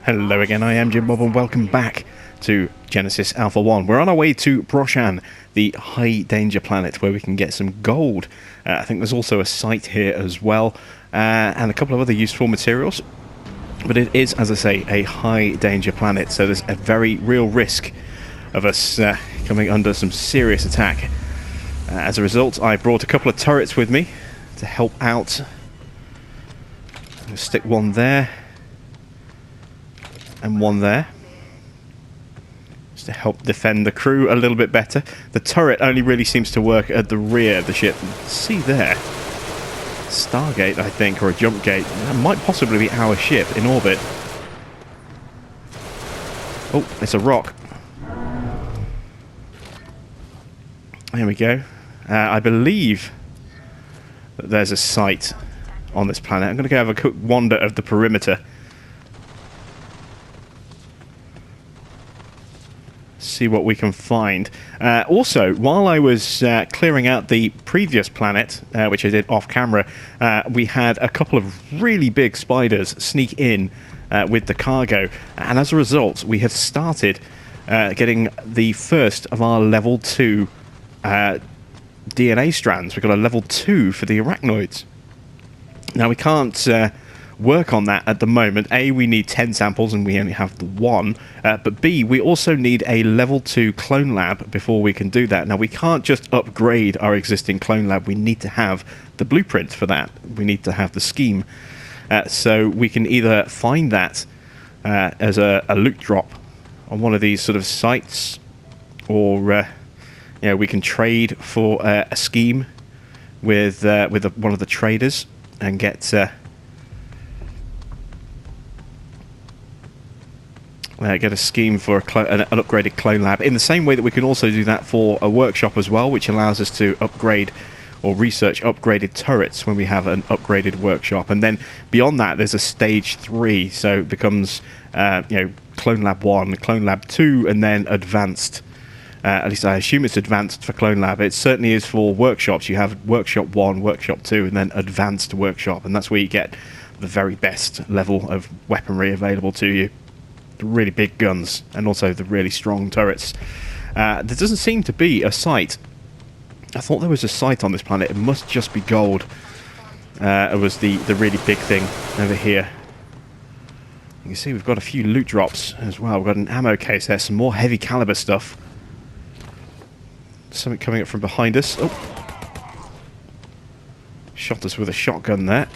Hello again, I am Jim Bob and welcome back to Genesis Alpha 1. We're on our way to Broshan, the high danger planet where we can get some gold. I think there's also a site here as well, and a couple of other useful materials. But it is, as I say, a high danger planet, so there's a very real risk of us coming under some serious attack. As a result, I brought a couple of turrets with me to help out. I'll stick one there and one there, just to help defend the crew a little bit better. The turret only really seems to work at the rear of the ship. See there, Stargate, I think, or a jump gate. That might possibly be our ship in orbit. Oh, it's a rock. There we go. I believe that there's a site on this planet. I'm going to go have a quick wander of the perimeter. See what we can find. Also, while I was clearing out the previous planet, which I did off camera, we had a couple of really big spiders sneak in with the cargo, and as a result we have started getting the first of our level 2 DNA strands. We've got a level 2 for the arachnoids. Now we can't work on that at the moment. A, we need 10 samples and we only have the 1, but B, we also need a level 2 clone lab before we can do that. Now we can't just upgrade our existing clone lab, we need to have the blueprint for that, we need to have the scheme, so we can either find that as a loot drop on one of these sort of sites, or we can trade for a scheme with one of the traders and get a scheme for an upgraded clone lab, in the same way that we can also do that for a workshop as well, which allows us to upgrade or research upgraded turrets when we have an upgraded workshop. And then beyond that there's a stage 3, so it becomes clone lab 1, clone lab 2, and then advanced. At least I assume it's advanced for clone lab. It certainly is for workshops. You have workshop 1, workshop 2, and then advanced workshop, and that's where you get the very best level of weaponry available to you. The really big guns and also the really strong turrets. There doesn't seem to be a site. I thought there was a site on this planet. It must just be gold. It was the really big thing over here. You can see we've got a few loot drops as well. We've got an ammo case there, some more heavy caliber stuff. Something coming up from behind us. Oh, shot us with a shotgun there.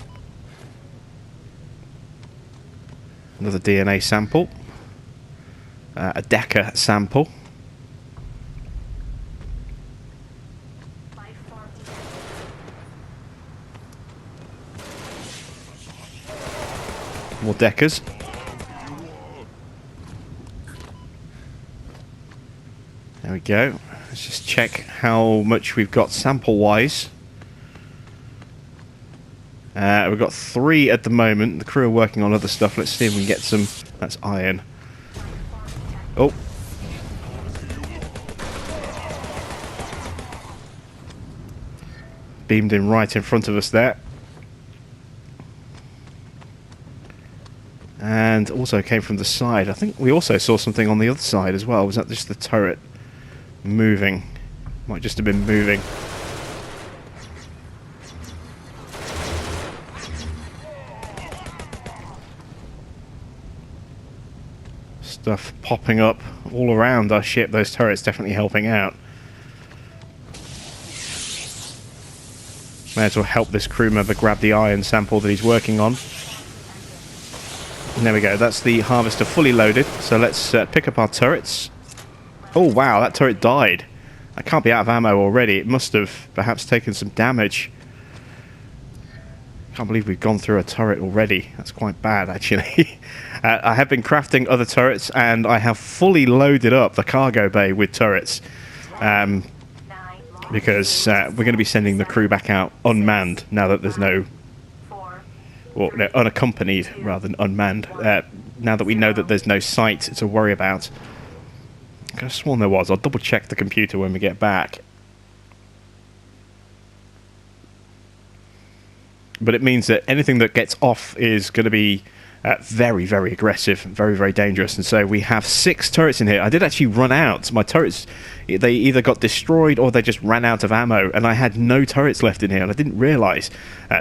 Another DNA sample. A Decker sample. More Deckers. There we go. Let's just check how much we've got sample-wise. We've got 3 at the moment. The crew are working on other stuff. Let's see if we can get some. That's iron. Oh. Beamed in right in front of us there. And also came from the side. I think we also saw something on the other side as well. Was that just the turret moving? Might just have been moving. Stuff popping up all around our ship. Those turrets definitely helping out. May as well help this crew member grab the iron sample that he's working on. And there we go. That's the harvester fully loaded. So let's pick up our turrets. Oh wow, that turret died. I can't be out of ammo already. It must have perhaps taken some damage. Can't believe we've gone through a turret already. That's quite bad, actually. I have been crafting other turrets, and I have fully loaded up the cargo bay with turrets. Because we're going to be sending the crew back out unmanned now that there's no... Well, no, unaccompanied rather than unmanned. Now that we know that there's no site to worry about. I could have sworn there was. I'll double check the computer when we get back. But it means that anything that gets off is going to be Very, very aggressive, very, very dangerous. And so we have 6 turrets in here. I did actually run out. My turrets, they either got destroyed or they just ran out of ammo, and I had no turrets left in here, and I didn't realise.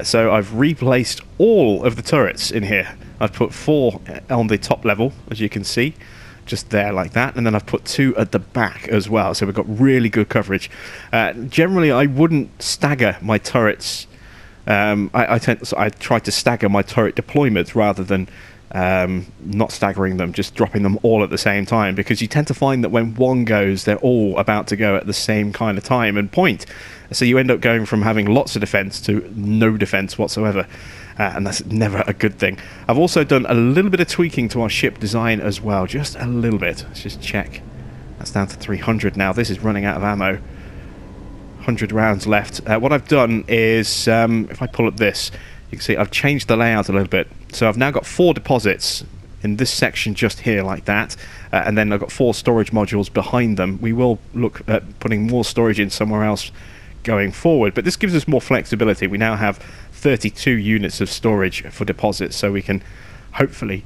So I've replaced all of the turrets in here. I've put 4 on the top level, as you can see, just there like that, and then I've put 2 at the back as well, so we've got really good coverage. Generally, I wouldn't stagger my turrets. I try to stagger my turret deployments rather than not staggering them, just dropping them all at the same time, because you tend to find that when one goes, they're all about to go at the same kind of time and point. So you end up going from having lots of defense to no defense whatsoever, and that's never a good thing. I've also done a little bit of tweaking to our ship design as well, just a little bit. Let's just check. That's down to 300 now. This is running out of ammo. 100 rounds left. What I've done is, if I pull up this, you can see I've changed the layout a little bit. So I've now got 4 deposits in this section just here like that, and then I've got 4 storage modules behind them. We will look at putting more storage in somewhere else going forward, but this gives us more flexibility. We now have 32 units of storage for deposits, so we can hopefully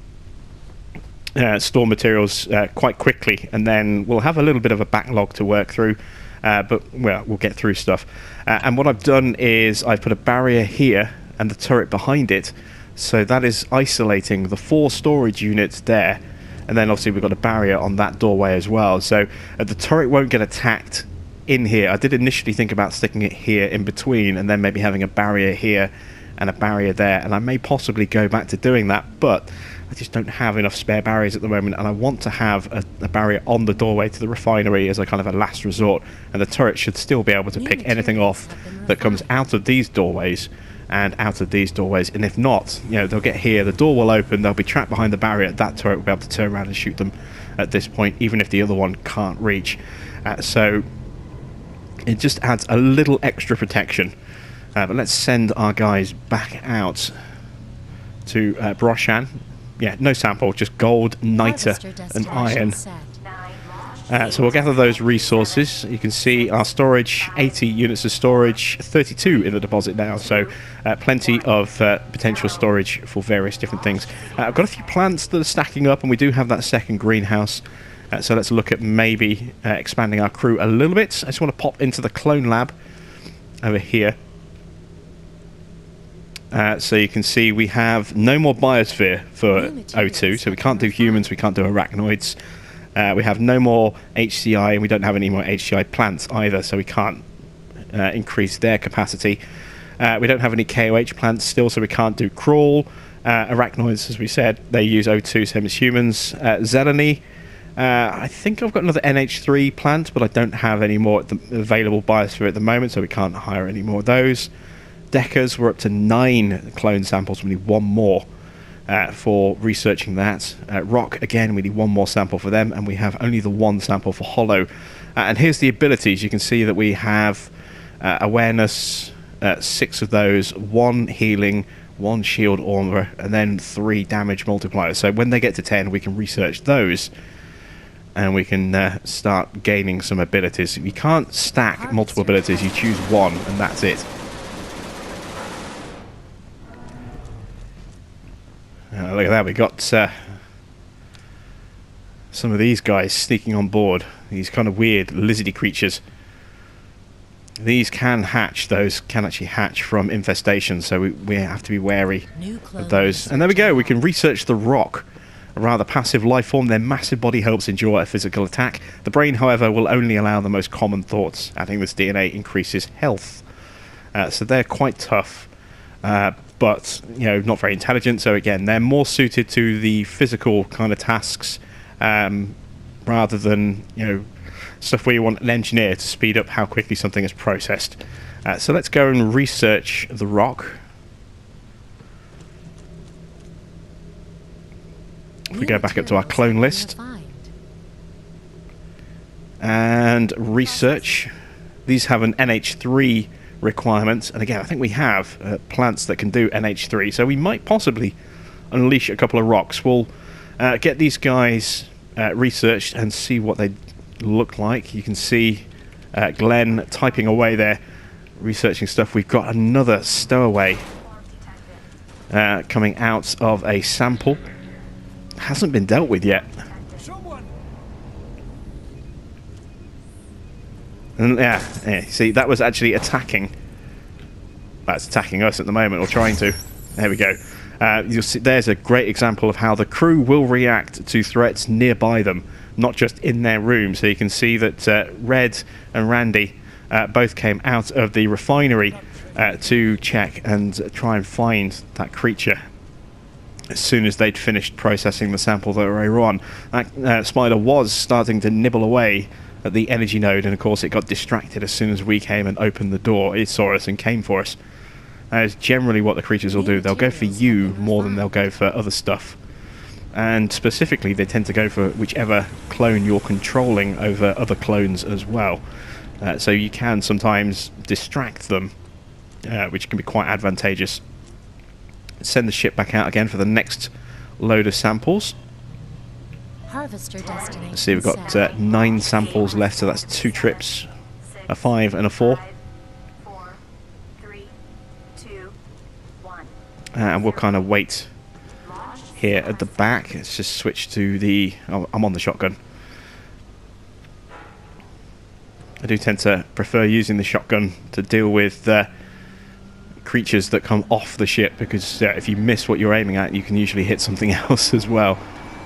store materials quite quickly, and then we'll have a little bit of a backlog to work through. But well, we'll get through stuff. And what I've done is I've put a barrier here and the turret behind it, so that is isolating the 4 storage units there, and then obviously we've got a barrier on that doorway as well, so the turret won't get attacked in here. I did initially think about sticking it here in between and then maybe having a barrier here and a barrier there, and I may possibly go back to doing that, but I just don't have enough spare barriers at the moment, and I want to have a barrier on the doorway to the refinery as a kind of a last resort, and the turret should still be able to pick anything off that comes out of these doorways and out of these doorways, and if not, you know, they'll get here, the door will open, they'll be trapped behind the barrier, that turret will be able to turn around and shoot them at this point, even if the other one can't reach. So it just adds a little extra protection. But let's send our guys back out to Broshan. Yeah, no sample, just gold, niter, and iron. So we'll gather those resources. You can see our storage, 80 units of storage, 32 in the deposit now, so plenty of potential storage for various different things. I've got a few plants that are stacking up, and we do have that second greenhouse. So let's look at maybe expanding our crew a little bit. I just want to pop into the clone lab over here. So you can see we have no more biosphere for O2, so we can't do humans, we can't do arachnoids. We have no more HCI, and we don't have any more HCI plants either, so we can't increase their capacity. We don't have any KOH plants still, so we can't do crawl. Arachnoids, as we said, they use O2, same as humans. Zeleny, I think I've got another NH3 plant, but I don't have any more available biosphere at the moment, so we can't hire any more of those. Deckers, we're up to 9 clone samples. We need 1 more for researching that. Rock, again, we need 1 more sample for them, and we have only the 1 sample for Hollow. And here's the abilities. You can see that we have awareness, 6 of those, 1 healing, 1 shield armor, and then 3 damage multipliers. So when they get to 10, we can research those, and we can start gaining some abilities. You can't stack multiple abilities. You choose 1, and that's it. Look at that, we got some of these guys sneaking on board, these kind of weird lizardy creatures. These can hatch, those can actually hatch from infestations, so we have to be wary of those. And there we go, we can research the rock, a rather passive life form. Their massive body helps endure a physical attack. The brain, however, will only allow the most common thoughts. Adding this DNA increases health. So they're quite tough. But, you know, not very intelligent, so again, they're more suited to the physical kind of tasks, rather than, you know, stuff where you want an engineer to speed up how quickly something is processed. So let's go and research the rock. If we go back up to our clone list and research, these have an NH3 requirements, and again I think we have plants that can do NH3, so we might possibly unleash a couple of rocks. We'll get these guys researched and see what they look like. You can see Glenn typing away there, researching stuff. We've got another stowaway coming out of a sample. Hasn't been dealt with yet. And yeah, see, that was actually attacking. That's attacking us at the moment, or trying to. There we go. You'll see, there's a great example of how the crew will react to threats nearby them, not just in their room. So you can see that Red and Randy both came out of the refinery to check and try and find that creature as soon as they'd finished processing the sample that they were on. That spider was starting to nibble away at the energy node, and of course it got distracted as soon as we came and opened the door. It saw us and came for us. That is generally what the creatures will do. They'll go for you more than they'll go for other stuff. And specifically, they tend to go for whichever clone you're controlling over other clones as well. So you can sometimes distract them, which can be quite advantageous. Send the ship back out again for the next load of samples. Harvester destination. Let's see, we've got 9 samples left, so that's 2 trips, a 5 and a 4. And we'll kind of wait here at the back. Let's just switch to the... Oh, I'm on the shotgun. I do tend to prefer using the shotgun to deal with creatures that come off the ship, because if you miss what you're aiming at, you can usually hit something else as well.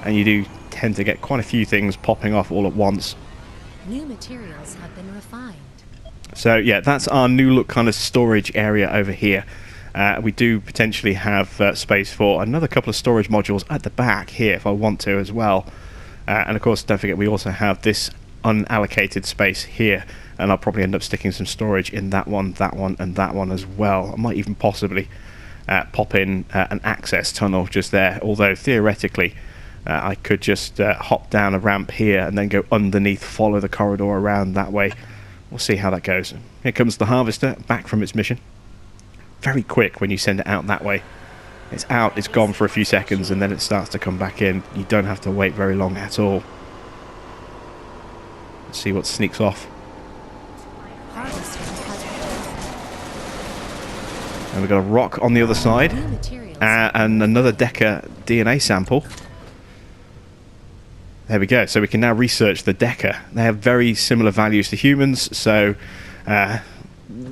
And you do tend to get quite a few things popping off all at once. New materials have been refined. So yeah, that's our new look kind of storage area over here. We do potentially have space for another couple of storage modules at the back here if I want to as well. And of course, don't forget, we also have this unallocated space here, and I'll probably end up sticking some storage in that one, and that one as well. I might even possibly pop in an access tunnel just there, although theoretically I could just hop down a ramp here and then go underneath, follow the corridor around that way. We'll see how that goes. Here comes the harvester back from its mission. Very quick when you send it out that way. It's out, it's gone for a few seconds, and then it starts to come back in. You don't have to wait very long at all. Let's see what sneaks off. And we've got a rock on the other side, and another Decker DNA sample. There we go. So we can now research the Decker. They have very similar values to humans, so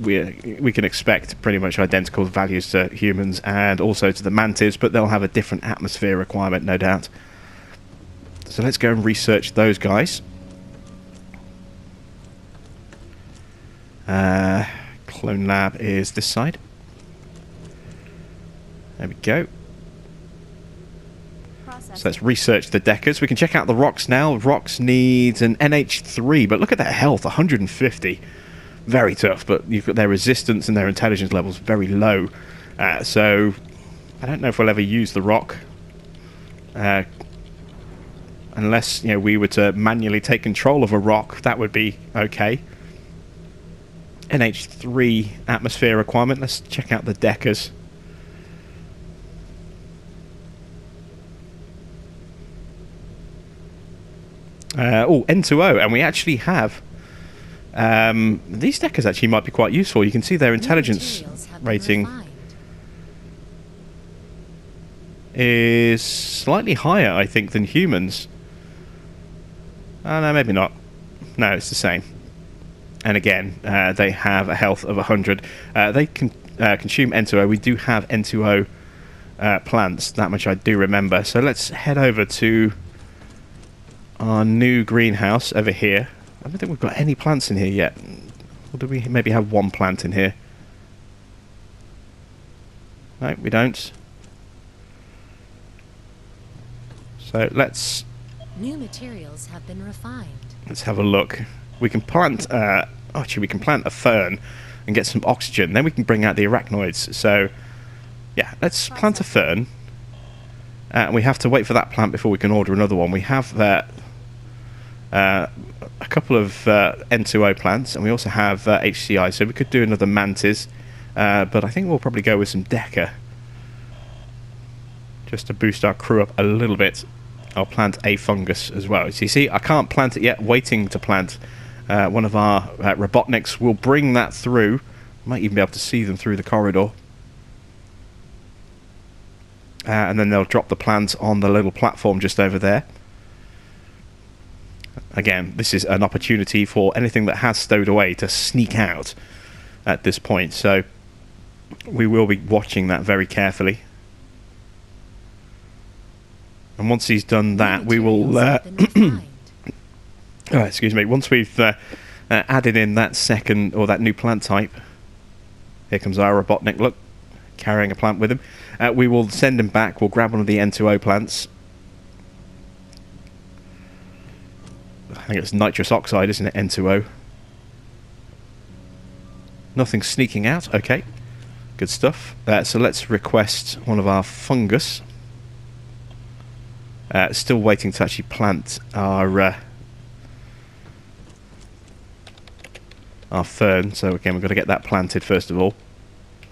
we can expect pretty much identical values to humans and also to the mantis, but they'll have a different atmosphere requirement, no doubt. So let's go and research those guys. Clone lab is this side. There we go. So let's research the Deckers. We can check out the rocks now. Rocks needs an NH3, but look at that health, 150. Very tough, but you've got their resistance and their intelligence levels very low. So I don't know if we'll ever use the rock. Unless, you know, we were to manually take control of a rock, that would be okay. NH3 atmosphere requirement. Let's check out the Deckers. Oh, N2O, and we actually have these Deckers actually might be quite useful. You can see their intelligence rating is slightly higher, I think, than humans. Oh, no, maybe not. No, it's the same. And again, they have a health of 100. They can consume N2O. We do have N2O plants, that much I do remember. So let's head over to our new greenhouse over here. I don't think we've got any plants in here yet. Or do we maybe have one plant in here? No, we don't. So let's... New materials have been refined. Let's have a look. We can plant... actually, we can plant a fern and get some oxygen. Then we can bring out the arachnoids. So, yeah, let's plant a fern. And we have to wait for that plant before we can order another one. We have a couple of N2O plants, and we also have HCI, so we could do another mantis, but I think we'll probably go with some Decker just to boost our crew up a little bit. I'll plant a fungus as well. So you see, I can't plant it yet, waiting to plant. One of our Robotniks will bring that through. Might even be able to see them through the corridor. and then they'll drop the plant on the little platform just over there. Again, this is an opportunity for anything that has stowed away to sneak out at this point, so we will be watching that very carefully. And once he's done that, we will excuse me, once we've added in that second, or that new plant type, here comes our Robotnik, look, carrying a plant with him. We will send him back, we'll grab one of the N2O plants. I think it's nitrous oxide, isn't it, N2O? Nothing sneaking out, okay. Good stuff. So let's request one of our fungus. Still waiting to actually plant our fern, so again we've got to get that planted first of all.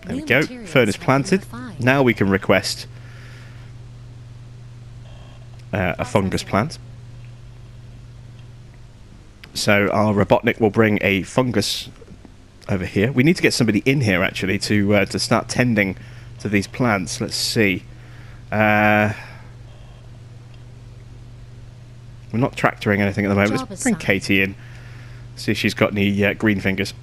There we go, fern is planted. Now we can request a fungus plant. So our Robotnik will bring a fungus over here. We need to get somebody in here actually to start tending to these plants. Let's see. We're not tractoring anything at the moment. Let's bring Katie in. See if she's got any green fingers.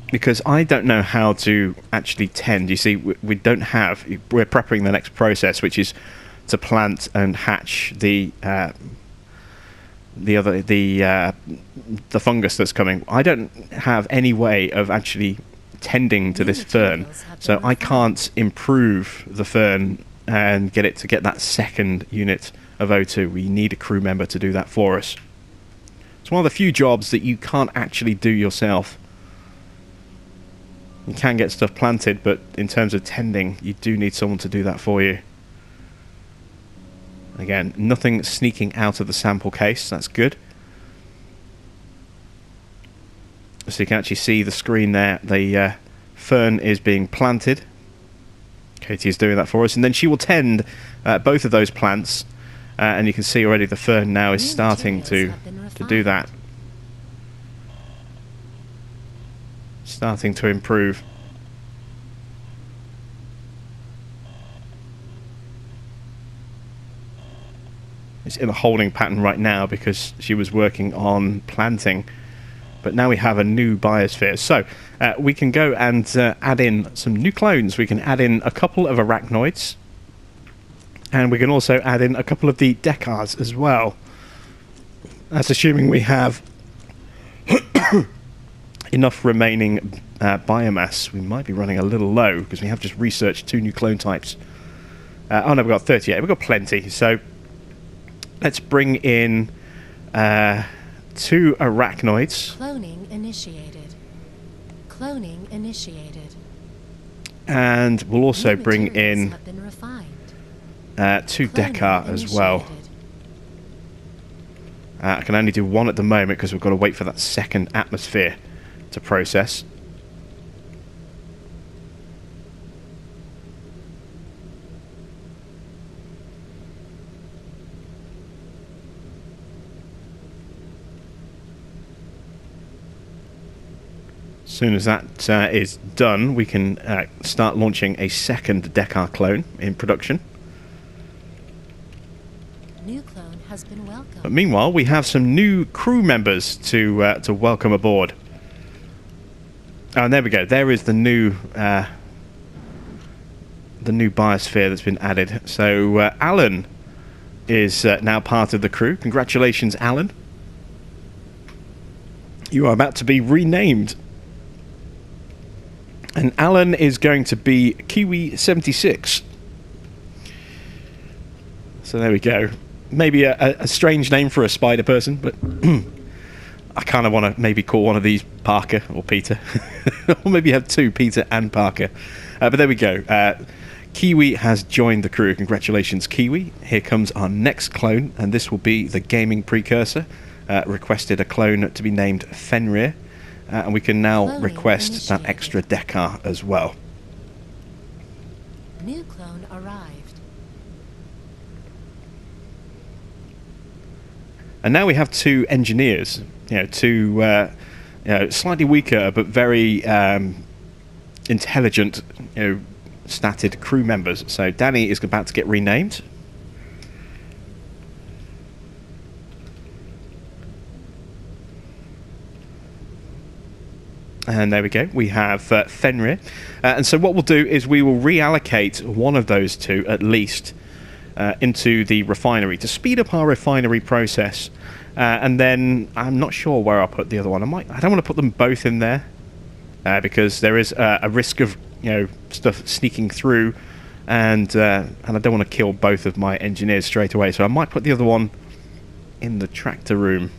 Because I don't know how to actually tend. You see, we don't have... We're preparing the next process, which is to plant and hatch the fungus that's coming. I don't have any way of actually tending to this fern, so I can't improve the fern and get it to get that second unit of O2. We need a crew member to do that for us. It's one of the few jobs that you can't actually do yourself. You can get stuff planted, but in terms of tending, you do need someone to do that for you. Again, nothing sneaking out of the sample case, that's good. So you can actually see the screen there, the fern is being planted. Katie is doing that for us, and then she will tend both of those plants, and you can see already the fern now is starting to do that. Starting to improve. It's in a holding pattern right now because she was working on planting, but now we have a new biosphere, so we can go and add in some new clones. We can add in a couple of arachnoids, and we can also add in a couple of the decars as well. That's assuming we have enough remaining biomass. We might be running a little low because we have just researched 2 new clone types. Oh no, we've got 38. We've got plenty. So let's bring in 2 arachnoids. Cloning initiated. Cloning initiated. And we'll also bring in 2 Cloning Dekar as well. I can only do 1 at the moment because we've got to wait for that second atmosphere to process. As soon as that is done, we can start launching a second Dekar clone in production. New clone has been welcomed. But meanwhile, we have some new crew members to welcome aboard. Oh, and there we go. There is the new biosphere that's been added. So Alan is now part of the crew. Congratulations, Alan. You are about to be renamed. And Alan is going to be Kiwi76. So there we go. Maybe a strange name for a spider person, but I kind of want to maybe call one of these Parker or Peter. Or maybe have 2, Peter and Parker. But there we go. Kiwi has joined the crew. Congratulations, Kiwi. Here comes our next clone, and this will be the gaming precursor. Requested a clone to be named Fenrir. And we can now request that extra Dekar as well. New clone arrived. And now we have 2 engineers, two slightly weaker but very intelligent, statted crew members. So Danny is about to get renamed. And there we go, we have Fenrir. And so what we'll do is we will reallocate one of those 2 at least into the refinery to speed up our refinery process. And then I'm not sure where I'll put the other one. I don't want to put them both in there because there is a risk of stuff sneaking through, and I don't want to kill both of my engineers straight away. So I might put the other one in the tractor room,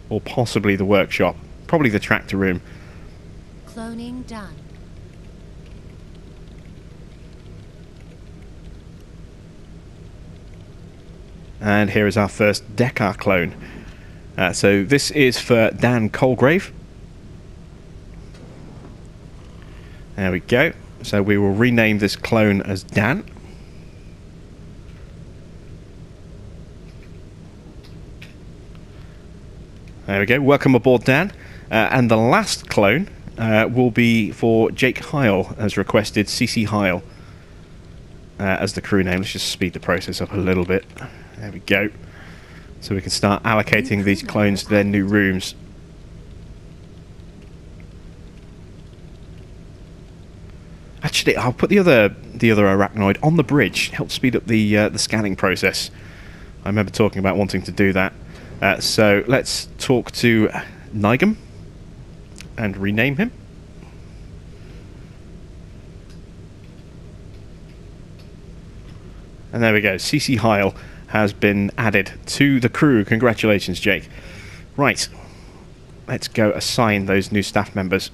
or possibly the workshop. Probably the tractor room. Cloning done. And here is our first Deckard clone. So this is for Dan Colgrave. There we go. So we will rename this clone as Dan. There we go. Welcome aboard, Dan. And the last clone will be for Jake Heil, as requested. CC Heil as the crew name. Let's just speed the process up a little bit. There we go. So we can start allocating these clones to their new rooms. Actually, I'll put the other arachnoid on the bridge. Help speed up the scanning process. I remember talking about wanting to do that. So let's talk to Nigam and rename him. And there we go. CC Heil has been added to the crew. Congratulations, Jake. Right. Let's go assign those new staff members.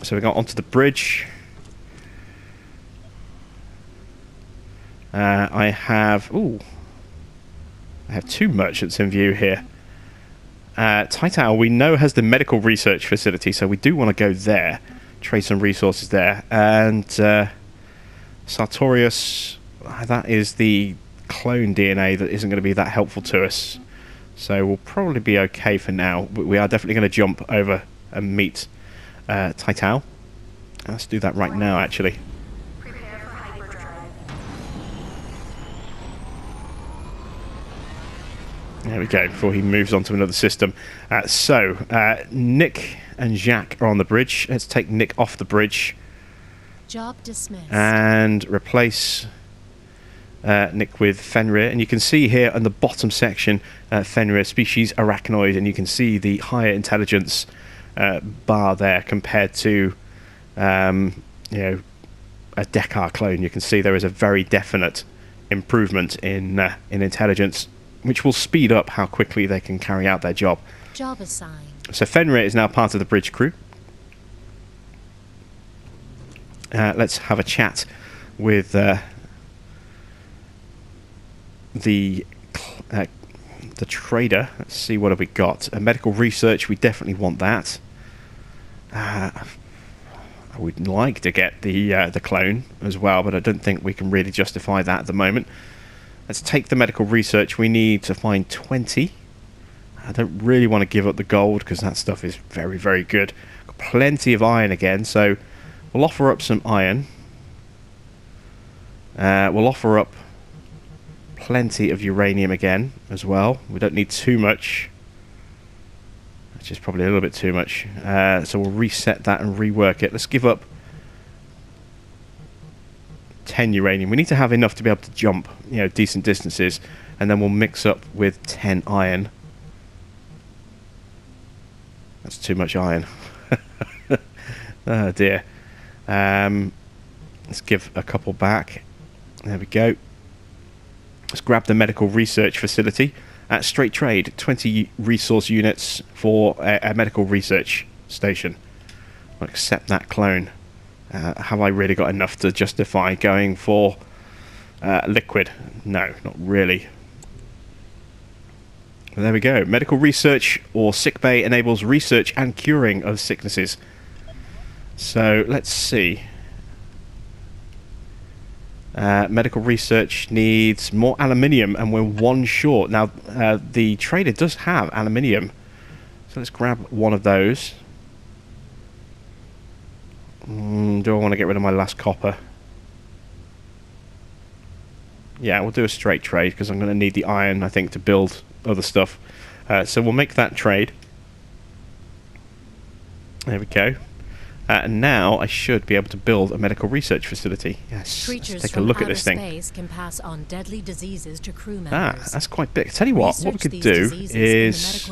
So we got onto the bridge. I have 2 merchants in view here. Titan, we know, has the medical research facility, so we do want to go there, trade some resources there. And Sartorius, that is the clone DNA that isn't going to be that helpful to us. So we'll probably be okay for now. But we are definitely going to jump over and meet Titan. Let's do that right now, actually. Prepare for hyperdrive. There we go, before he moves on to another system. Nick and Jacques are on the bridge. Let's take Nick off the bridge. Job dismissed. And replace Nick with Fenrir. And you can see here on the bottom section, Fenrir, species arachnoid, and you can see the higher intelligence bar there compared to a Deckard clone. You can see there is a very definite improvement in intelligence, which will speed up how quickly they can carry out their job. Job assigned. So Fenrir is now part of the bridge crew. Let's have a chat with the trader. Let's see, what have we got? Medical research, we definitely want that. I would like to get the clone as well, but I don't think we can really justify that at the moment. Let's take the medical research. We need to find 20. I don't really want to give up the gold because that stuff is very, very good. Got plenty of iron again, so we'll offer up some iron. We'll offer up plenty of uranium again as well. We don't need too much, which is probably a little bit too much. So we'll reset that and rework it. Let's give up 10 uranium. We need to have enough to be able to jump, decent distances, and then we'll mix up with 10 iron. That's too much iron. Oh dear. Let's give a couple back. There we go. Let's grab the medical research facility. At straight trade, 20 resource units for a medical research station. I'll accept that clone. Have I really got enough to justify going for liquid? No, not really. But there we go. Medical research or sickbay enables research and curing of sicknesses. So let's see. Medical research needs more aluminium, and we're one short. Now, the trader does have aluminium, so let's grab one of those. Do I want to get rid of my last copper? Yeah, we'll do a straight trade, because I'm going to need the iron, I think, to build other stuff. So we'll make that trade. There we go. And now I should be able to build a medical research facility. Yes, let's take a look at this thing. Space can pass on deadly diseases to crew members. That's quite big. Tell you what we could do is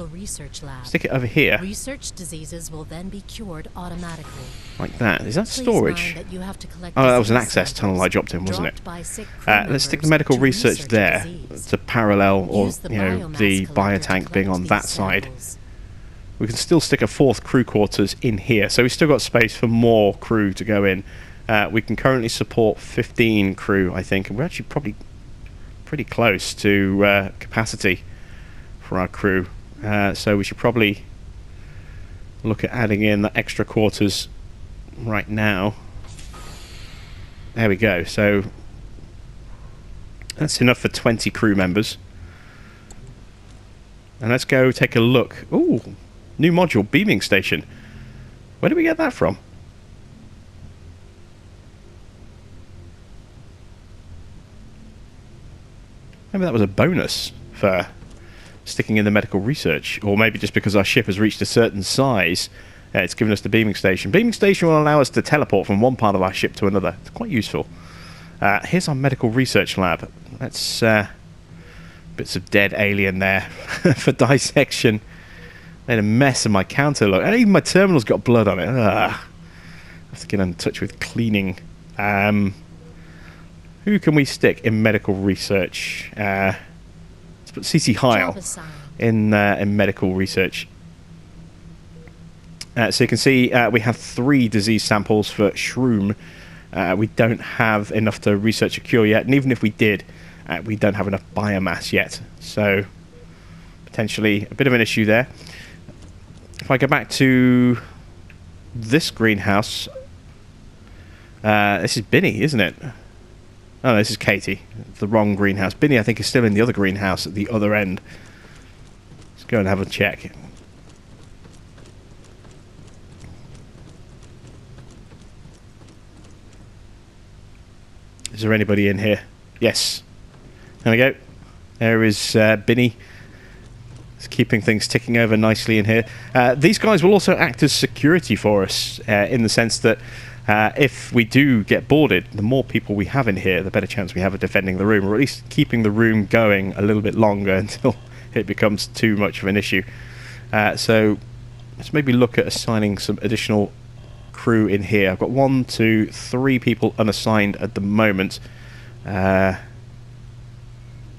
stick it over here. Research diseases will then be cured automatically. Like that. Is that storage? That you have to collect that was an access tunnel I dropped in, wasn't it? Let's stick the medical research there to parallel, or the biotank being on that side. We can still stick a 4th crew quarters in here, so we've still got space for more crew to go in. We can currently support 15 crew, I think, and we're actually probably pretty close to capacity for our crew. So we should probably look at adding in the extra quarters right now. There we go. So that's enough for 20 crew members. And let's go take a look. Ooh! New module, beaming station. Where did we get that from? Maybe that was a bonus for sticking in the medical research. Or maybe just because our ship has reached a certain size, it's given us the beaming station. Beaming station will allow us to teleport from one part of our ship to another. It's quite useful. Here's our medical research lab. That's bits of dead alien there for dissection. Made a mess of my counter, look. And even my terminal's got blood on it. I have to get in touch with cleaning. Who can we stick in medical research? Let's put CC Heil in medical research. So you can see we have 3 disease samples for Shroom. We don't have enough to research a cure yet, and even if we did, we don't have enough biomass yet. So potentially a bit of an issue there. If I go back to this greenhouse, this is Binny, isn't it? Oh, no, this is Katie. It's the wrong greenhouse. Binny, I think, is still in the other greenhouse at the other end. Let's go and have a check. Is there anybody in here? Yes. There we go. There is Binny. It's keeping things ticking over nicely in here. These guys will also act as security for us, in the sense that if we do get boarded, the more people we have in here, the better chance we have of defending the room, or at least keeping the room going a little bit longer until it becomes too much of an issue. So let's maybe look at assigning some additional crew in here. I've got 1, 2, 3 people unassigned at the moment.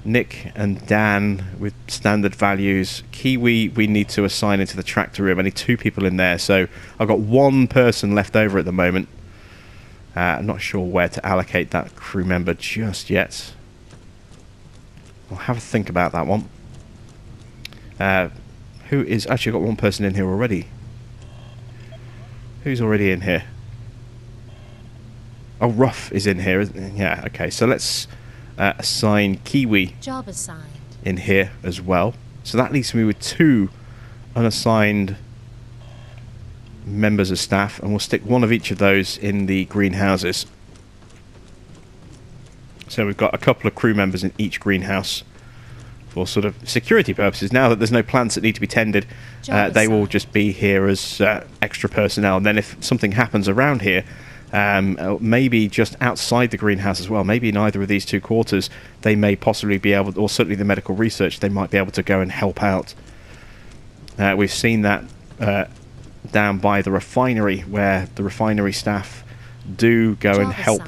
Nick and Dan with standard values. Kiwi we need to assign into the tractor room. I need 2 people in there, so I've got 1 person left over at the moment. I'm not sure where to allocate that crew member just yet. I'll have a think about that one. Who is... Actually, I've got 1 person in here already. Who's already in here? Oh, Ruff is in here, isn't he? Yeah, okay, so let's assign Kiwi Job assigned in here as well. So that leaves me with 2 unassigned members of staff, and we'll stick 1 of each of those in the greenhouses. So we've got a couple of crew members in each greenhouse for sort of security purposes. Now that there's no plants that need to be tended, they will just be here as extra personnel. And then if something happens around here, maybe just outside the greenhouse as well, maybe in either of these 2 quarters, they may possibly be able, or certainly the medical research, they might be able to go and help out. We've seen that down by the refinery, where the refinery staff do go and help.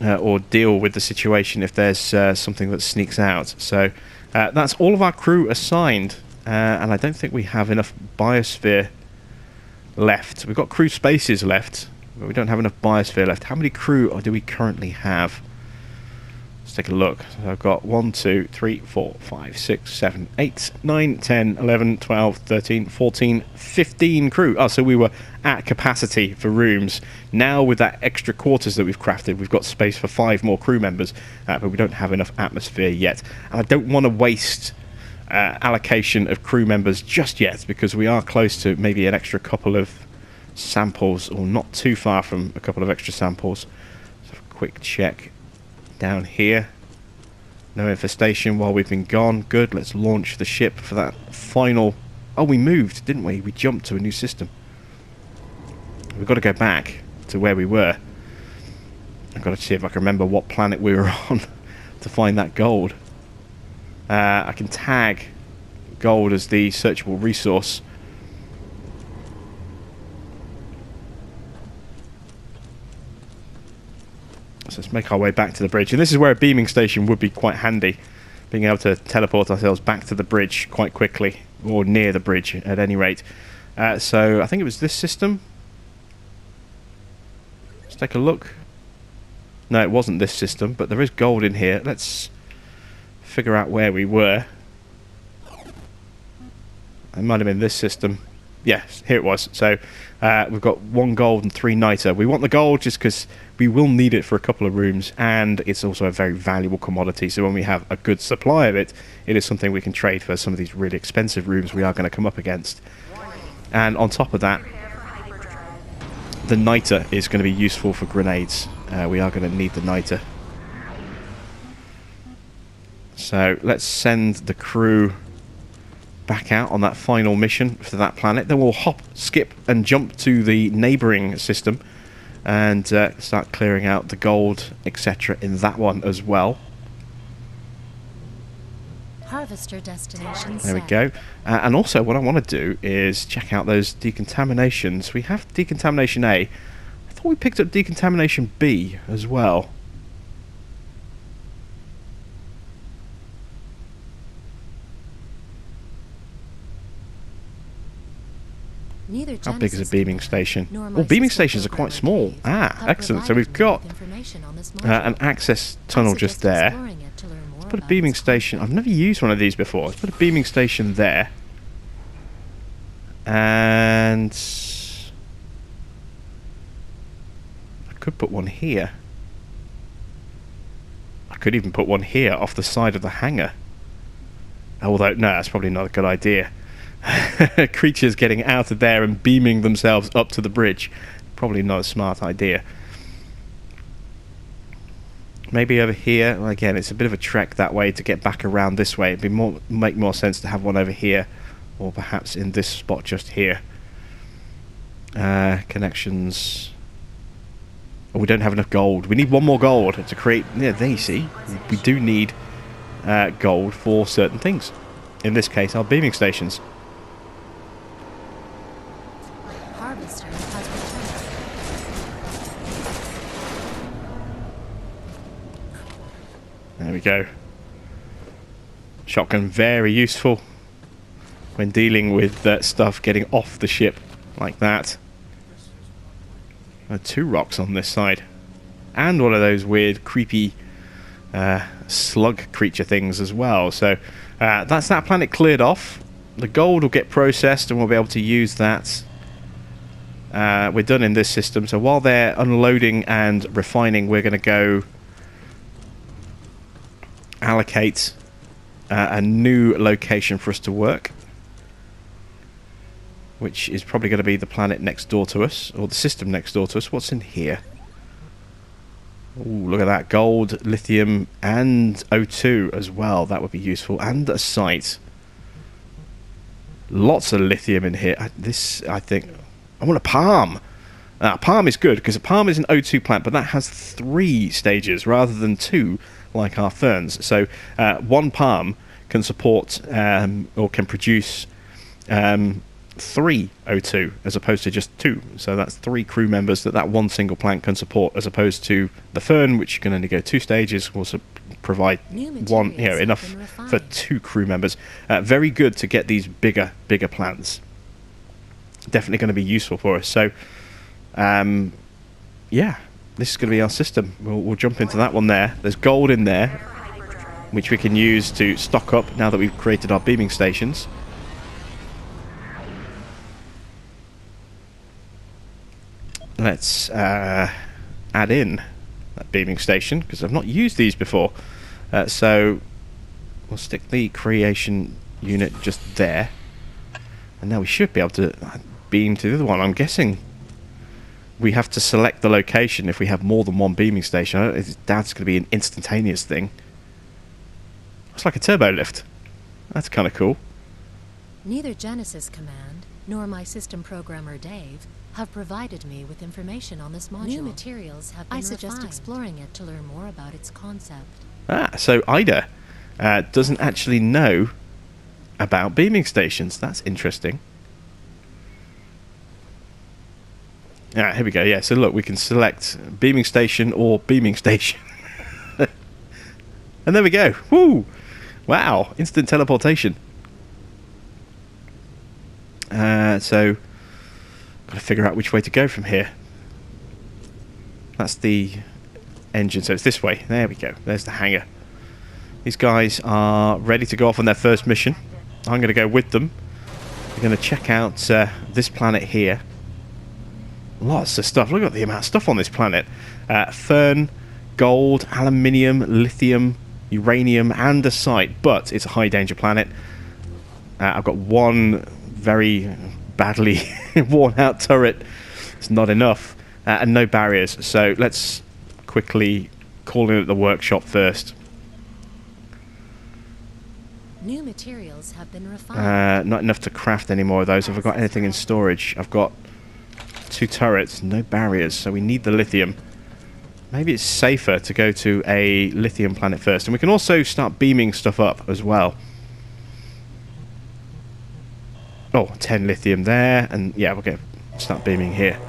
Or deal with the situation if there's something that sneaks out. So that's all of our crew assigned. And I don't think we have enough biosphere left. We've got crew spaces left, but we don't have enough biosphere left. How many crew do we currently have? Let's take a look. So I've got 1, 2, 3, 4, 5, 6, 7, 8, 9, 10, 11, 12, 13, 14, 15 crew. Oh, so we were at capacity for rooms. Now with that extra quarters that we've crafted, we've got space for 5 more crew members, but we don't have enough atmosphere yet. And I don't want to waste allocation of crew members just yet, because we are close to maybe an extra couple of samples, or not too far from a couple of extra samples. So a quick check down here. No infestation while we've been gone. Good. Let's launch the ship for that final... Oh, we moved, didn't we? We jumped to a new system. We've got to go back to where we were. I've got to see if I can remember what planet we were on to find that gold. I can tag gold as the searchable resource. So let's make our way back to the bridge. And this is where a beaming station would be quite handy. Being able to teleport ourselves back to the bridge quite quickly. Or near the bridge, at any rate. So I think it was this system. Let's take a look. No, it wasn't this system, but there is gold in here. Let's figure out where we were. It might have been this system. Yes, here it was. So we've got 1 gold and 3 niter. We want the gold just because we will need it for a couple of rooms, and it's also a very valuable commodity. So when we have a good supply of it, it is something we can trade for some of these really expensive rooms we are going to come up against. And on top of that, the niter is going to be useful for grenades. We are going to need the niter. So let's send the crew back out on that final mission for that planet. Then we'll hop, skip and jump to the neighbouring system and start clearing out the gold, etc. in that one as well. Harvester destination There we set. go. And also what I want to do is check out those decontaminations. We have decontamination A. I thought we picked up decontamination B as well. Neither How big is a Genesis beaming station? nor Well, beaming Mysis stations are quite Fulfillment small. Days Ah, have excellent. So provided we've got you with information on this an module. access I tunnel just suggest there. exploring it to learn more Let's put a about beaming its station. I've content. never used one of these before. Let's put a beaming station there. And I could put one here. I could even put one here off the side of the hangar. Although, no, that's probably not a good idea. Creatures getting out of there and beaming themselves up to the bridge. Probably not a smart idea. Maybe over here. Well, again, it's a bit of a trek that way to get back around this way. It'd be make more sense to have one over here, or perhaps in this spot just here. Connections. Oh, we don't have enough gold. We need 1 more gold to create. Yeah, there you see. We do need gold for certain things. In this case, our beaming stations. Harvester has returned. There we go. Shotgun, very useful when dealing with stuff getting off the ship like that. 2 rocks on this side. And one of those weird, creepy slug creature things as well. So that's that planet cleared off. The gold will get processed and we'll be able to use that. We're done in this system. So while they're unloading and refining, we're going to go allocate a new location for us to work, which is probably going to be the planet next door to us, or the system next door to us. What's in here? Ooh, look at that. Gold, lithium, and O2 as well. That would be useful. And a site. Lots of lithium in here. I think... I want a palm. Palm is good, because a palm is an O2 plant, but that has 3 stages rather than 2 like our ferns. So 1 palm can support, or can produce 3 O2 as opposed to just 2. So that's 3 crew members that 1 single plant can support, as opposed to the fern, which can only go 2 stages, will provide enough for 2 crew members. Very good to get these bigger plants. Definitely going to be useful for us. So yeah, this is going to be our system. We'll jump into that one there. There's gold in there. which we can use to stock up now that we've created our beaming stations. Let's add in that beaming station, because I've not used these before. So we'll stick the creation unit just there. And now we should be able to beam to the other one. I'm guessing we have to select the location if we have more than one beaming station. I doubt it's going to be an instantaneous thing. It's like a turbo lift. That's kind of cool. Neither Genesis Command nor my system programmer Dave have provided me with information on this module. New materials have been I suggest refined. Exploring it to learn more about its concept. Ah, so Ida doesn't actually know about beaming stations. That's interesting. Ah, here we go. Yeah, so look, we can select beaming station or beaming station. And there we go. Woo! Wow, instant teleportation. So, got to figure out which way to go from here. That's the engine, so it's this way. There we go. There's the hangar. These guys are ready to go off on their first mission. I'm going to go with them. We're going to check out this planet here. Lots of stuff. Look at the amount of stuff on this planet. Fern, gold, aluminium, lithium, uranium, and a site. But it's a high danger planet. I've got one very badly worn out turret. It's not enough. And no barriers. So let's quickly call in at the workshop first. New materials have been refined. Not enough to craft any more of those. Have I got anything in storage? I've got 2 turrets, no barriers, so we need the lithium. Maybe it's safer to go to a lithium planet first. And we can also start beaming stuff up as well. Oh, 10 lithium there, and yeah, we'll start beaming here.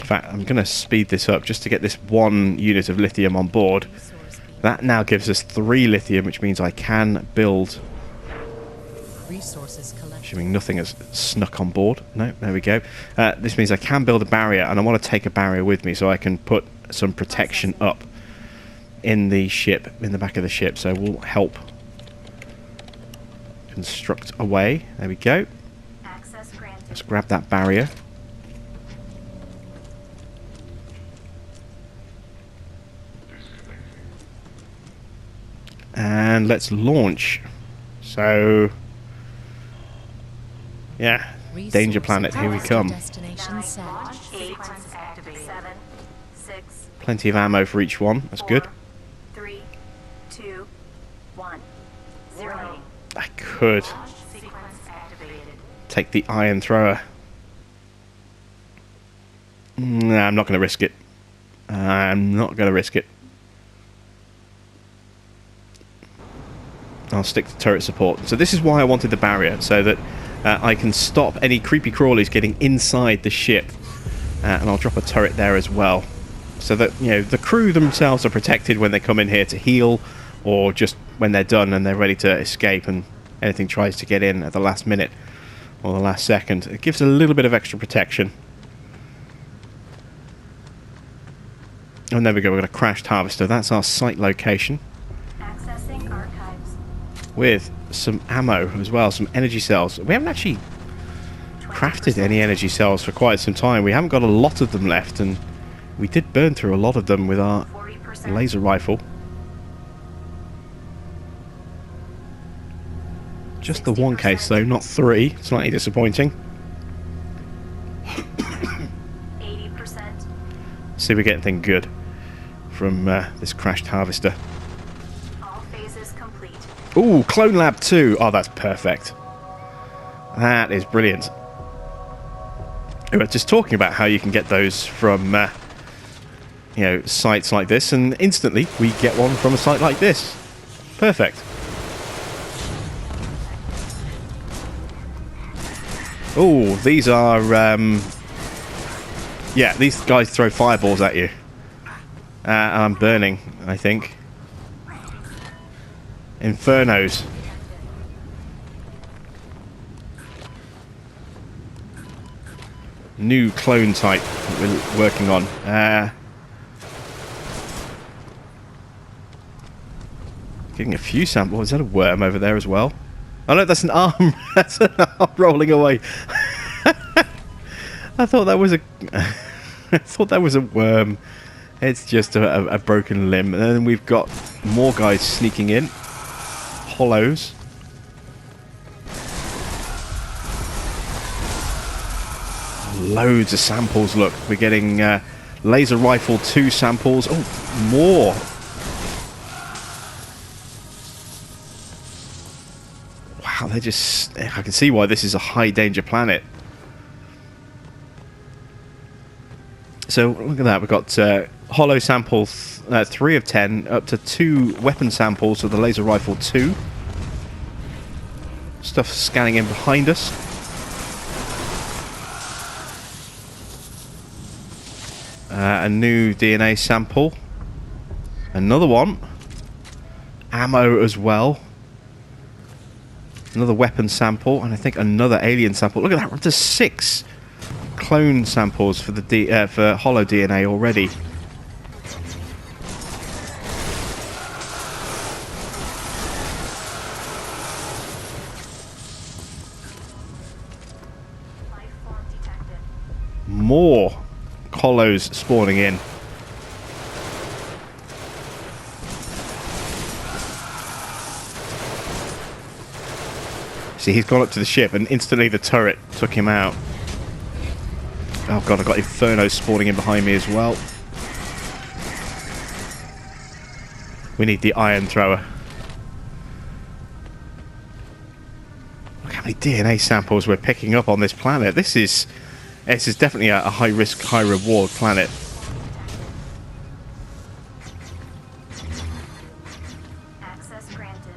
In fact, I'm going to speed this up just to get this 1 unit of lithium on board. That now gives us 3 lithium, which means I can build... Resources collected. Assuming nothing has snuck on board. No, there we go. This means I can build a barrier, and I want to take a barrier with me so I can put some protection up in the ship, in the back of the ship. So we'll help construct a way. There we go. Access granted. Let's grab that barrier. And let's launch. So... yeah, danger planet, here we come. Destination set. Launch sequence activated. 7, 6, Plenty of ammo for each one, that's 4, good. 3, 2, 1, 0. I could Launch sequence activated. take the iron thrower. Nah, I'm not going to risk it. I'm not going to risk it. I'll stick to turret support. So this is why I wanted the barrier, so that I can stop any creepy crawlies getting inside the ship. And I'll drop a turret there as well. So that, you know, the crew themselves are protected when they come in here to heal, or just when they're done and they're ready to escape and anything tries to get in at the last minute or the last second. It gives a little bit of extra protection. And there we go, we've got a crashed harvester. That's our site location. Accessing archives. With some ammo as well, some energy cells. We haven't actually crafted any energy cells for quite some time. We haven't got a lot of them left, and we did burn through a lot of them with our 40%. laser rifle. Just the 1 case though, not 3. Slightly disappointing. 80%. See if we get anything good from this crashed harvester. All phases complete. Ooh, Clone Lab 2. Oh, that's perfect. That is brilliant. We were just talking about how you can get those from, you know, sites like this, and instantly we get one from a site like this. Perfect. Oh, these are, yeah, these guys throw fireballs at you. I'm burning, I think. Infernos. New clone type that we're working on. Getting a few samples. Is that a worm over there as well? Oh no, that's an arm. That's an arm rolling away. I thought that was a. I thought that was a worm. It's just a broken limb. And then we've got more guys sneaking in. Hollows. Loads of samples. Look, we're getting laser rifle 2 samples. Oh, more. Wow, they're just... I can see why this is a high danger planet. So look at that. We've got hollow sample 3 of 10, up to 2 weapon samples of the laser rifle 2. Stuff scanning in behind us. A new DNA sample. Another one. Ammo as well. Another weapon sample, and I think another alien sample. Look at that, we're up to 6 clone samples for the for hollow DNA already. More hollows spawning in. See, he's gone up to the ship and instantly the turret took him out. Oh god, I've got Infernos spawning in behind me as well. We need the iron thrower. Look how many DNA samples we're picking up on this planet. This is definitely a high risk, high reward planet. Access granted.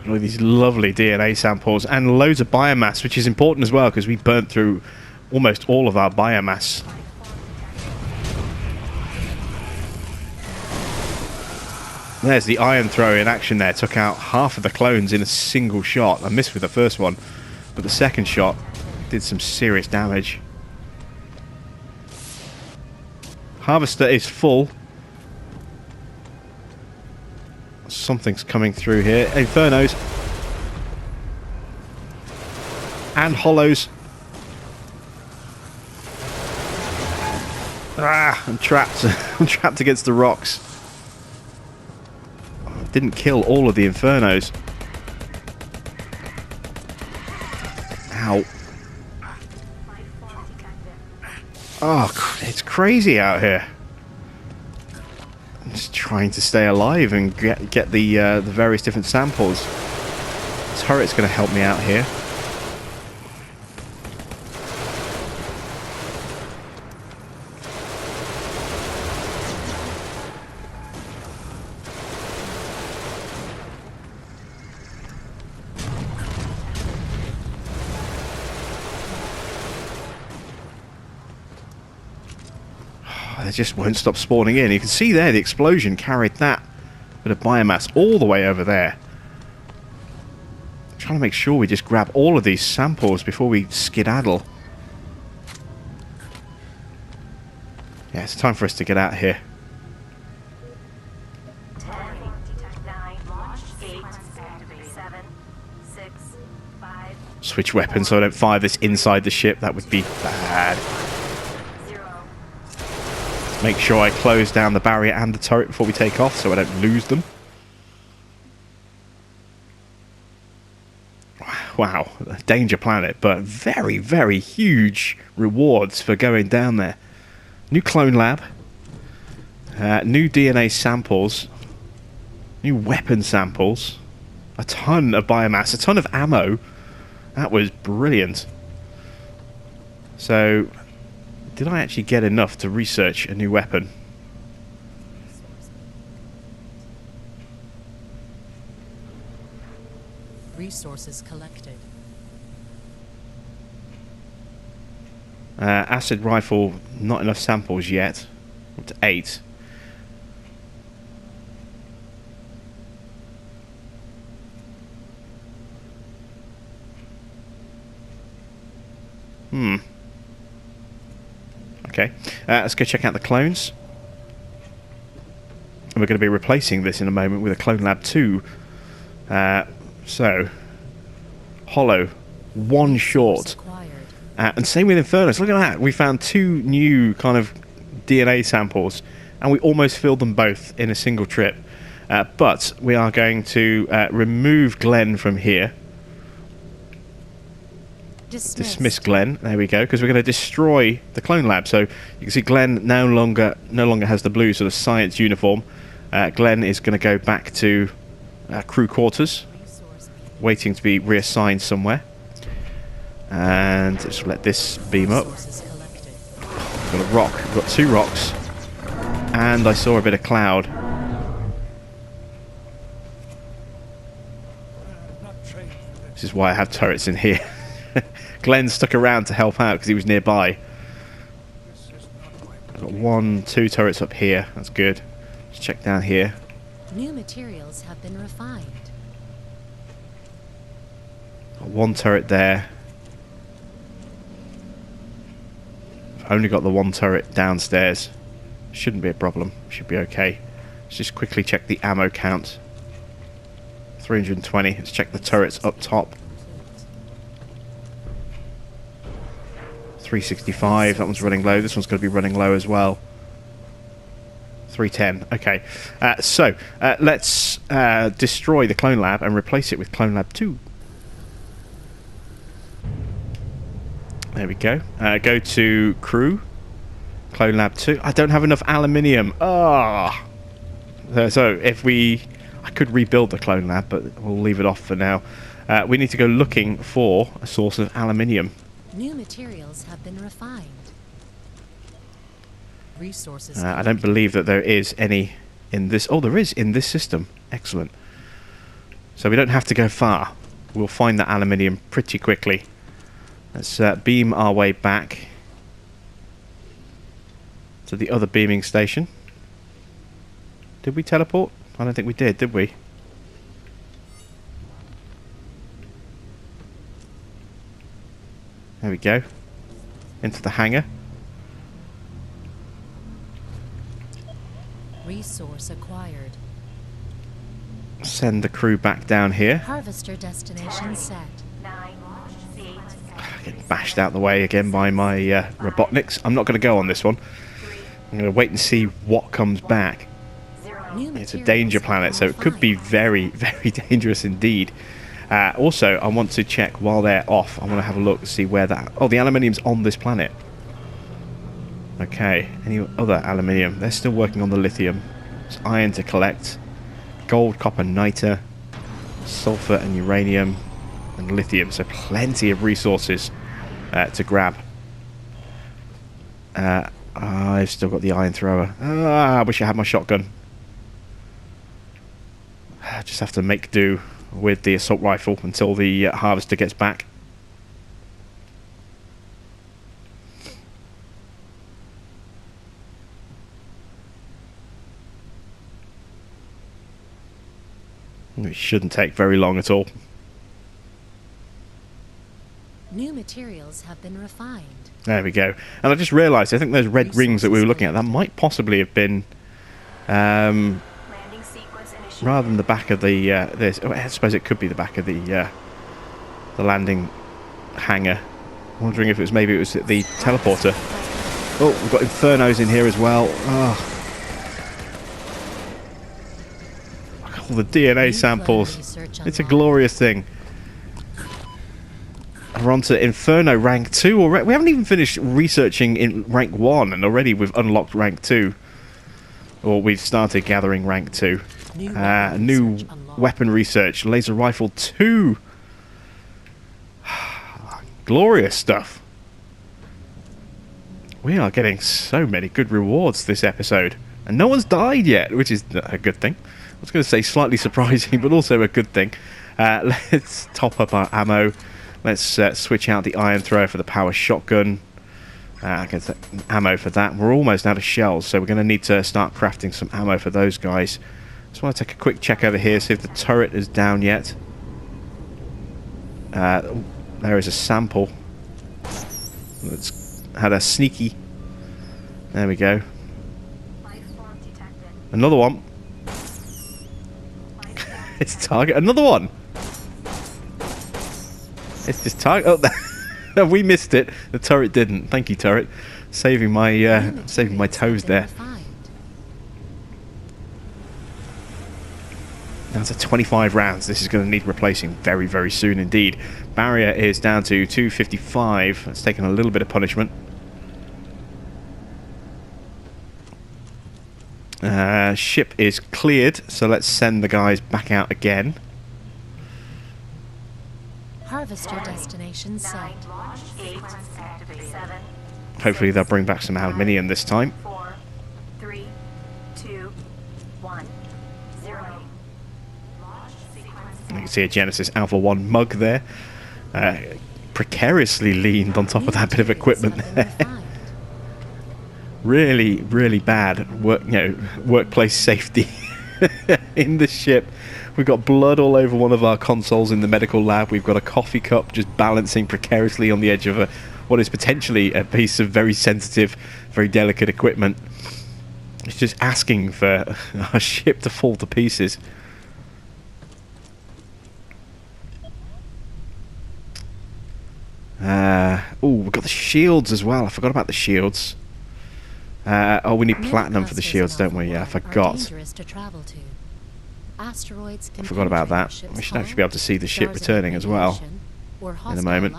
All of these lovely DNA samples and loads of biomass, which is important as well because we burnt through almost all of our biomass. There's the iron thrower in action there. Took out half of the clones in a single shot. I missed with the first one, but the second shot did some serious damage. Harvester is full. Something's coming through here. Infernos. And hollows. Ah, I'm trapped. I'm trapped against the rocks. Didn't kill all of the Infernos. Ow. Oh, it's crazy out here. I'm just trying to stay alive and get the various different samples. This turret's going to help me out here. They just won't stop spawning in. You can see there the explosion carried that bit of biomass all the way over there. I'm trying to make sure we just grab all of these samples before we skedaddle. Yeah, it's time for us to get out of here. 10, 9, launch, 8, 7, 6, 5. Switch weapons so I don't fire this inside the ship. That would be bad. Make sure I close down the barrier and the turret before we take off so I don't lose them. Wow, danger planet, but very, very huge rewards for going down there. New clone lab, new DNA samples, new weapon samples, a ton of biomass, a ton of ammo. That was brilliant. So... did I actually get enough to research a new weapon? Resources collected. Acid rifle, not enough samples yet. Up to 8. Okay, let's go check out the clones. And we're going to be replacing this in a moment with a Clone Lab 2. So, Hollow, one short. And same with Infernus. Look at that. We found 2 new kind of DNA samples, and we almost filled them both in a single trip. But we are going to remove Glenn from here. Dismiss Glenn. There we go. Because we're going to destroy the Clone Lab. So you can see Glenn no longer has the blue sort of science uniform. Glenn is going to go back to crew quarters, waiting to be reassigned somewhere. And just let this beam up. We've got a rock. We've got 2 rocks. And I saw a bit of cloud. This is why I have turrets in here. Glenn stuck around to help out because he was nearby. I've got 1, 2 turrets up here. That's good. Let's check down here. New materials have been refined. Got 1 turret there. I've only got the 1 turret downstairs. Shouldn't be a problem. Should be okay. Let's just quickly check the ammo count. 320. Let's check the turrets up top. 365. That one's running low. This one's going to be running low as well. 310. Okay. So, let's destroy the Clone Lab and replace it with Clone Lab 2. There we go. Go to crew. Clone Lab 2. I don't have enough aluminium. Ah. So if I could rebuild the Clone Lab, but we'll leave it off for now. We need to go looking for a source of aluminium. New materials have been refined. Resources. I don't believe that there is any in this. Oh, there is in this system. Excellent. So we don't have to go far. We'll find that aluminium pretty quickly. Let's beam our way back to the other beaming station. Did we teleport? I don't think we did we? There we go. Into the hangar. Resource acquired. Send the crew back down here. Harvester destination set. 9, 8, Getting bashed out the way again by my Robotniks. I'm not going to go on this one. I'm going to wait and see what comes back. 0. It's a danger planet, so it could be very, very dangerous indeed. Also, I want to check while they're off. I want to have a look to see where that... Oh, the aluminium's on this planet. Okay. Any other aluminium? They're still working on the lithium. There's iron to collect. Gold, copper, niter. Sulfur and uranium. And lithium. So plenty of resources to grab. I've still got the iron thrower. I wish I had my shotgun. I just have to make do with the assault rifle until the harvester gets back. It shouldn't take very long at all. New materials have been refined. There we go. And I just realised, I think those red rings that we were looking at, that might possibly have been Landing sequence initiated. rather than the back of the this. Oh, I suppose it could be the back of the landing hangar. Wondering if it was maybe it was the teleporter. Oh, we've got Infernos in here as well. Oh. All the DNA samples. It's a glorious thing. We're on to Inferno rank 2 already. We haven't even finished researching in rank 1 and already we've unlocked rank 2. Or we've started gathering rank 2. New weapon research. Laser rifle 2. Glorious stuff. We are getting so many good rewards this episode. And no one's died yet, which is a good thing. I was going to say slightly surprising, but also a good thing. Let's top up our ammo. Let's switch out the iron thrower for the power shotgun. Get ammo for that. We're almost out of shells, so we're going to need to start crafting some ammo for those guys. Just want to take a quick check over here, see if the turret is down yet. There is a sample. Let's had a sneaky. There we go. Life form detected. Another one. It's target. Another one. It's just target. Oh, no, we missed it. The turret didn't. Thank you, turret. Saving my toes there. That's a 25 rounds. This is going to need replacing very, very soon indeed. Barrier is down to 255. It's taken a little bit of punishment. Ship is cleared, so let's send the guys back out again. Harvester destination set. 8, 7, Hopefully they'll bring back some aluminium this time. 4, 3, 2, 1, 0. Launch sequence. You can see a Genesis Alpha 1 mug there. Precariously leaned on top of that bit of equipment there. Really, really bad workplace safety in the ship. We've got blood all over one of our consoles in the medical lab. We've got a coffee cup just balancing precariously on the edge of what is potentially a piece of very sensitive, very delicate equipment. It's just asking for our ship to fall to pieces. Oh, we've got the shields as well. I forgot about the shields. Oh, we need platinum for the shields, don't we? Yeah, I forgot. I forgot about that. We should actually be able to see the ship returning as well in a moment.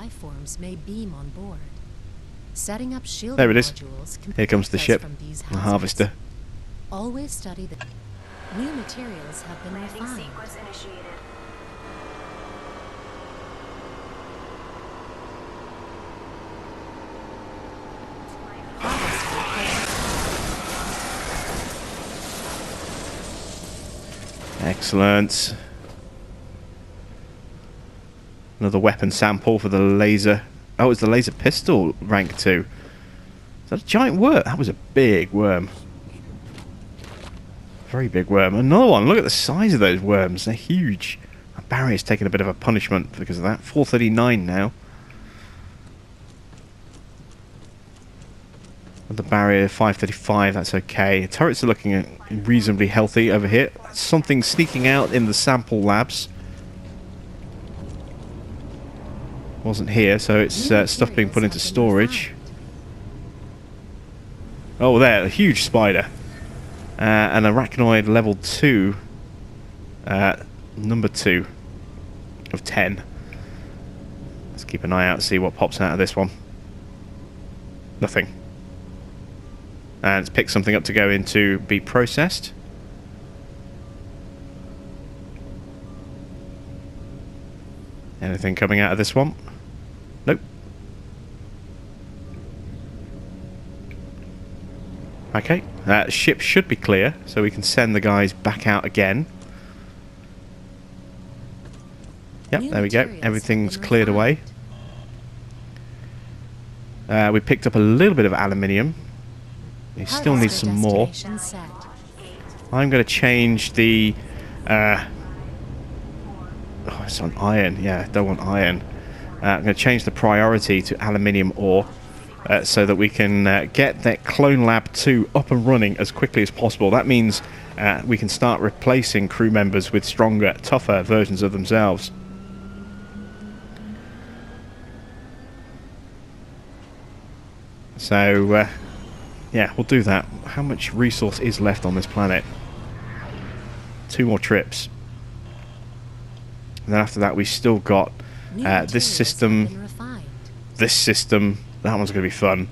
There it is. Here comes the ship, the harvester. Always study the new materials have been Landing refined. sequence initiated. Excellent. Another weapon sample for the laser. Oh, it's the laser pistol rank 2. Is that a giant worm? That was a big worm. Very big worm. Another one. Look at the size of those worms. They're huge. That barrier's taken a bit of a punishment because of that. 439 now. The barrier 535, that's okay. Turrets are looking reasonably healthy over here. Something sneaking out in the sample labs. Wasn't here, so it's stuff being put into storage. Oh, there, a huge spider. An arachnoid level 2. Number 2 of 10. Let's keep an eye out to see what pops out of this one. Nothing. And it's picked something up to go into be processed. Anything coming out of this one? Nope. Okay, ship should be clear, so we can send the guys back out again. Yep, there we go. Everything's cleared away. We picked up a little bit of aluminium. We still need some more. I'm going to change the... oh, it's on iron. Yeah, don't want iron. I'm going to change the priority to aluminium ore so that we can get that Clone Lab 2 up and running as quickly as possible. That means we can start replacing crew members with stronger, tougher versions of themselves. So... yeah, we'll do that. How much resource is left on this planet? 2 more trips. And then after that, we've still got this system, that one's going to be fun.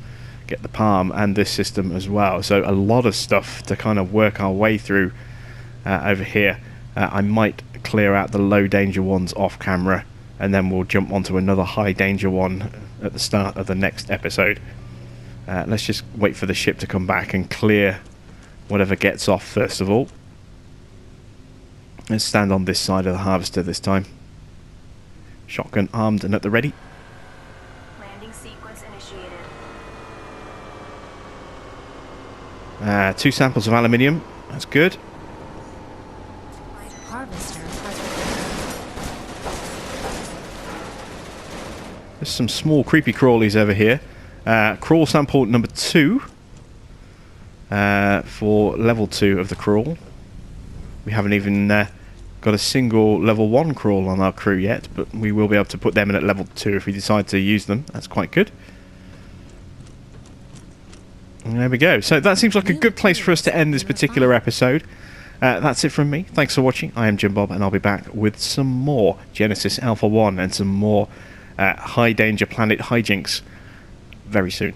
Get the Palm and this system as well. So a lot of stuff to kind of work our way through over here. I might clear out the low danger ones off camera, and then we'll jump onto another high danger one at the start of the next episode. Let's just wait for the ship to come back and clear whatever gets off first of all. Let's stand on this side of the harvester this time. Shotgun armed and at the ready. Landing sequence initiated. 2 samples of aluminium. That's good. Harvester There's some small creepy crawlies over here. Crawl sample number 2 for level 2 of the crawl. We haven't even got a single level 1 crawl on our crew yet, but we will be able to put them in at level 2 if we decide to use them. That's quite good. And there we go. So that seems like a good place for us to end this particular episode. That's it from me. Thanks for watching. I am Jim Bob, and I'll be back with some more Genesis Alpha 1 and some more high danger planet hijinks very soon.